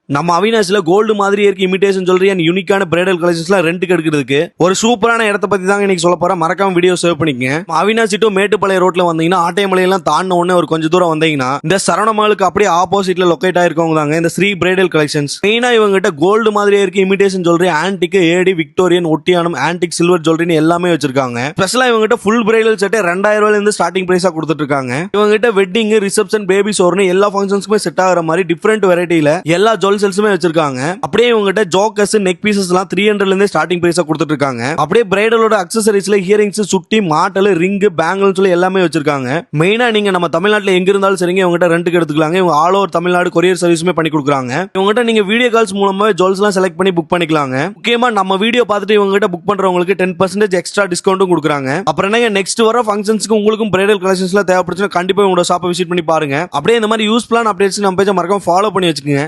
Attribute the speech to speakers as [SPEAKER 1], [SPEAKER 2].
[SPEAKER 1] நம்ம அவினாஷ்ல கோல்டு மாதிரி இருக்க இமிடேஷன் ஜுவல்லரி அண்ட் யூனிக்கான பிரைடல் கலெக்ஷன்ஸ்லாம் ரெண்டுக்கு எடுக்கிறதுக்கு ஒரு சூப்பரான இடத்த பத்தி தாங்க இன்னைக்கு சொல்ல போறேன். மறக்காம வீடியோ சேவ் பண்ணிக்கங்க. அவினாஷ் டு மேட்டுப்பாளையம் ரோட்ல வந்தீங்கன்னா ஆட்டையமலையெல்லாம் தாண்டின உடனே ஒரு கொஞ்சம் தூரம் வந்தீங்கன்னா இந்த சரவணமாலுக்கு அப்படியே ஆப்போசிட்ல லொக்கேட் ஆயிருக்கவங்க தாங்க இந்த ஸ்ரீ பிரைடல் கலெக்ஷன்ஸ். மெயினா இவங்க கிட்ட கோல்டு மாதிரியே இருக்க இமிடேஷன் ஜுவல்லரி, ஆன்டிக், ஏடி, விக்டோரியன், ஒட்டியானம், ஆன்டிக், சில்வர் ஜுவல்லரின்னு எல்லாமே வச்சிருக்காங்க. ஸ்பெஷலா இவங்க கிட்ட ஃபுல் பிரைடல் செட் 2000 ரூபாயில இருந்து ஸ்டார்டிங் பிரைஸா கொடுத்துட்டு இருக்காங்க. இவங்க கிட்ட வெட்டிங், ரிசப்ஷன், பேபி ஷவர்னு எல்லா ஃபங்க்ஷன்ஸ்க்குமே செட் ஆகிற மாதிரி டிஃபரெண்ட் வெரைட்டில எல்லா ஜுவல்ஸுமே வச்சிருக்காங்க. அப்படியே இவங்ககிட்ட ஜோக்கர்ஸ், நெக் பீசஸ் எல்லாம் 300 இருந்து ஸ்டார்டிங் பிரைஸா கொடுத்துட்டு இருக்காங்க. அப்படியே பிரைடலோட அக்சசரிஸ்ல இயரிங்ஸ், சுட்டி, மாட்டல், ரிங், பேங்கிள்ஸ் எல்லாமே வச்சிருக்காங்க. மெயினா நீங்க நம்ம தமிழ்நாட்டுல எங்க இருந்தாலும் சரிங்க இவங்ககிட்ட ரெண்டுக்கு எடுத்துக்கலாங்க. இவங்க ஆல் ஓவர் தமிழ்நாடு கொரியர் சர்வீஸுமே பண்ணி கொடுக்குறாங்க. இவங்ககிட்ட நீங்க வீடியோ கால்ஸ் மூலமா ஜுவல்ஸ் எல்லாம் செலக்ட் பண்ணி புக் பண்ணிக்கலாங்க. முக்கியமா நம்ம வீடியோ பார்த்துட்டு இவங்ககிட்ட புக் பண்றவங்களுக்கு 10% எக்ஸ்ட்ரா டிஸ்கவுண்ட்டும் கொடுக்குறாங்க. அப்புறம் என்னங்க நெக்ஸ்ட் வர ஃபங்க்ஷன்ஸ்க்கு உங்களுக்கும் பிரைடல் கலெக்ஷன்ஸ்ல தேவைப்படுச்சுன்னா கண்டிப்பா உங்களோட ஷாப்பை விசிட் பண்ணி பாருங்க. அப்படியே இந்த மாதிரி யூஸ்ஃபுல்லான அப்டேட்ஸ் நம்ம பேஜை மறக்காம ஃபாலோ பண்ணி வச்சுக்கோங்க.